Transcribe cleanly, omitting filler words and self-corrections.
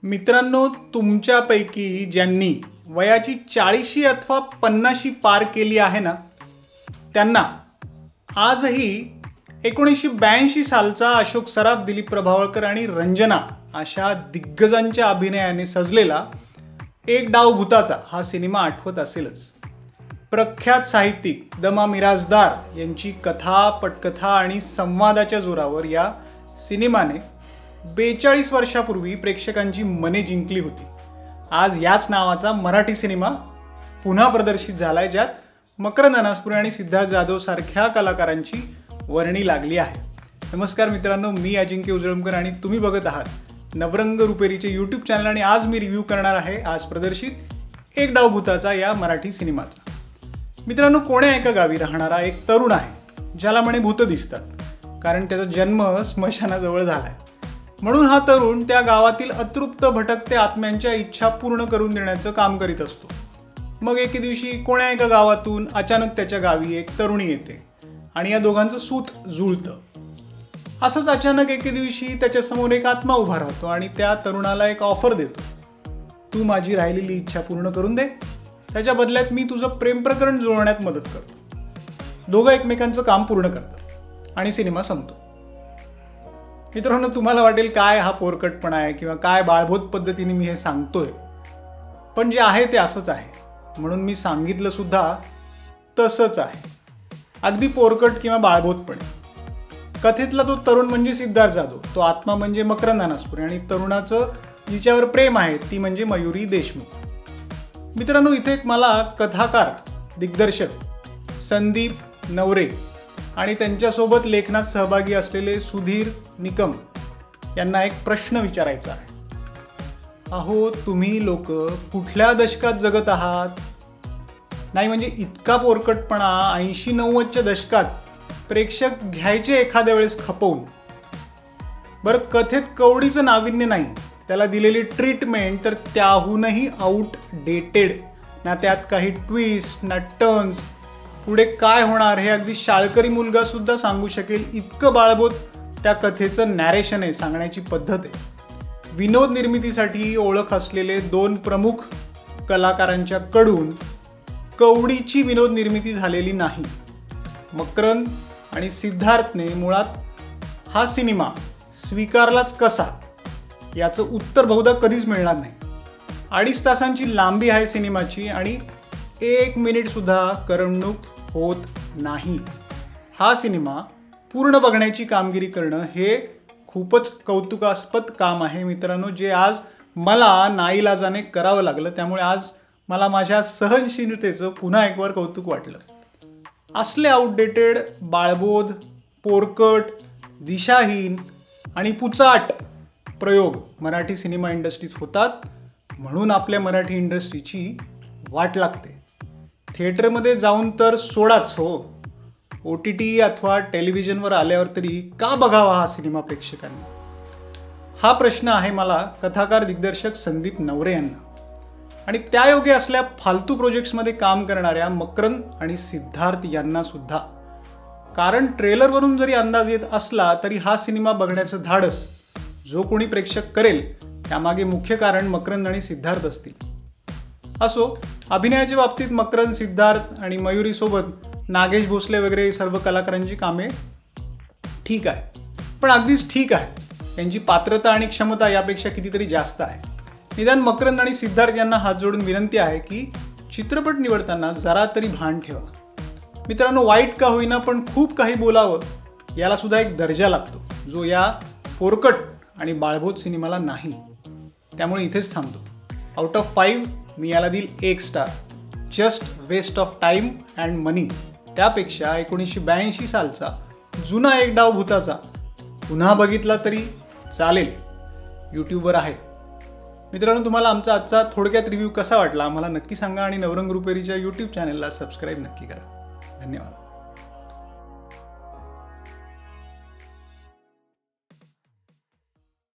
मित्रांनो, तुमच्यापैकी ज्यांनी वयाची 40 अथवा 50 पार केली आहे ना, त्यांना आजही 1982 सालचा अशोक सराफ, दिलीप प्रभावळकर आणि रंजना अशा दिग्गजांच्या अभिनयाने सजलेला एक डाव भुताचा हा सिनेमा आठवत असेलच. प्रख्यात साहित्यिक द मा. मिरासदार यांची कथा, पटकथा आणि संवादाच्या जोरावर या सिनेमाने 42 वर्षापूर्वी प्रेक्षकांची मने जिंकली होती. आज याच नावाचा मराठी सिनेमा पुन्हा प्रदर्शित झालाय, ज्यात मकरंद अनासपुरे आणि सिद्धार्थ जाधव सारख्या कलाकारांची वर्णी लागली आहे. नमस्कार मित्रांनो, मी अजिंक्य उजळमकर आणि तुम्ही बघत आहात नवरंग रुपेरीचे यूट्यूब चॅनल. आणि आज मी रिव्ह्यू करणार आहे आज प्रदर्शित एक डाव भुताचा या मराठी सिनेमाचा. मित्रांनो, कोण्या एका गावी राहणारा एक तरुण आहे, ज्याला म्हणे भूत दिसतात, कारण त्याचा जन्म स्मशानाजवळ झालाय. म्हणून हा तरुण त्या गावातील अतृप्त भटकते आत्म्यांच्या इच्छा पूर्ण करून देण्याचं काम करीत असतो. मग एके दिवशी कोण्या एका गावातून अचानक त्याच्या गावी एक तरुणी येते आणि या दोघांचं सूत जुळतं. असंच अचानक एके दिवशी त्याच्यासमोर एक आत्मा उभा राहतो आणि त्या तरुणाला एक ऑफर देतो, तू माझी राहिलेली इच्छा पूर्ण करून दे, त्याच्या बदल्यात मी तुझं प्रेम प्रकरण जुळवण्यात मदत करतो. दोघं एकमेकांचं काम पूर्ण करतात आणि सिनेमा संपतो. मित्रांनो, तुम्हाला वाटेल काय हा पोरकटपणा आहे किंवा काय बाळबोध पद्धतीने मी हे सांगतोय, पण जे आहे ते असंच आहे, म्हणून मी सांगितलं सुद्धा तसंच आहे, अगदी पोरकट किंवा बाळबोधपणे. कथेतला तो तरुण म्हणजे सिद्धार्थ जाधव, तो आत्मा म्हणजे मकरंद अनासपुरे आणि तरुणाचं जिच्यावर प्रेम आहे ती म्हणजे मयुरी देशमुख. मित्रांनो, इथे एक मला कथाकार, दिग्दर्शक संदीप नवरे आणि त्यांच्यासोबत लेखनात सहभागी असलेले सुधीर निकम यांना एक प्रश्न विचारायचा आहे. अहो, तुम्ही लोक कुठल्या दशकात जगत आहात? नाही म्हणजे इतका पोरकटपणा 80-90च्या दशकात प्रेक्षक घ्यायचे एखाद्या वेळेस खपवून. बरं, कथेत कवडीचं नाविन्य नाही, त्याला दिलेली ट्रीटमेंट तर त्याहूनही आउटडेटेड. ना त्यात काही ट्विस्ट ना टर्न्स. पुढे काय होणार हे अगदी शाळकरी मुलगा सुद्धा सांगू शकेल इतकं बाळबोध त्या कथेचं नॅरेशन आहे, सांगण्याची पद्धत आहे. विनोद निर्मितीसाठी ओळख असलेले दोन प्रमुख कलाकारांच्या कडून कवडीची विनोद निर्मिती झालेली नाही. मकरंद आणि सिद्धार्थने मुळात हा सिनेमा स्वीकारलाच कसा याचं उत्तर बहुधा कधीच मिळणार नाही. 2.5 तासांची लांबी आहे सिनेमाची आणि 1 मिनिट सुद्धा करमणूक होत नाही. हा सिनेमा पूर्ण बघण्याची कामगिरी करणं हे खूपच कौतुकास्पद काम आहे मित्रांनो, जे आज मला नाईलाजाने करावं लागलं. त्यामुळे आज मला माझ्या सहनशीलतेचं पुन्हा एक वार कौतुक वाटलं. असले आउटडेटेड, बाळबोध, पोरकट, दिशाहीन आणि पुचाट प्रयोग मराठी सिनेमा इंडस्ट्रीत होतात, म्हणून आपल्या मराठी इंडस्ट्रीची वाट लागते. थिएटरमध्ये जाऊन तर सोडाच हो, OTT अथवा टेलिव्हिजनवर आल्यावर तरी का बघावा हा सिनेमा प्रेक्षकांनी? हा प्रश्न आहे मला कथाकार, दिग्दर्शक संदीप नवरे यांना आणि त्यायोगे असल्या फालतू प्रोजेक्ट्समध्ये काम करणाऱ्या मकरंद आणि सिद्धार्थ यांना सुद्धा. कारण ट्रेलरवरून जरी अंदाज येत असला तरी हा सिनेमा बघण्याचं धाडस जो कोणी प्रेक्षक करेल त्यामागे मुख्य कारण मकरंद आणि सिद्धार्थ असतील. असो, अभिनयाच्या बाबतीत मकरंद, सिद्धार्थ आणि मयुरी सोबत नागेश भोसले वगैरे सर्व कलाकारांची कामे ठीक आहे, पण अगदीच ठीक आहे. त्यांची पात्रता आणि क्षमता यापेक्षा कितीतरी जास्त आहे. निदान मकरंद आणि सिद्धार्थ यांना हात जोडून विनंती आहे की चित्रपट निवडताना जरा तरी भान ठेवा. मित्रांनो, वाईट का होईना पण खूप काही बोलावं याला सुद्धा एक दर्जा लागतो, जो या पोरकट आणि बाळबोध सिनेमाला नाही. त्यामुळे इथेच थांबतो. आउट ऑफ 5 मी याला देईल 1 star. Just waste of time and money. त्यापेक्षा 1982 सालचा जुना एक डाव भुताचा पुन्हा बघितला तरी चालेल, यूट्यूबवर आहे. मित्रांनो, तुम्हाला आमचा आजचा थोडक्यात रिव्ह्यू कसा वाटला आम्हाला नक्की सांगा आणि नवरंग रुपेरीच्या यूट्यूब चॅनलला सबस्क्राईब नक्की करा. धन्यवाद.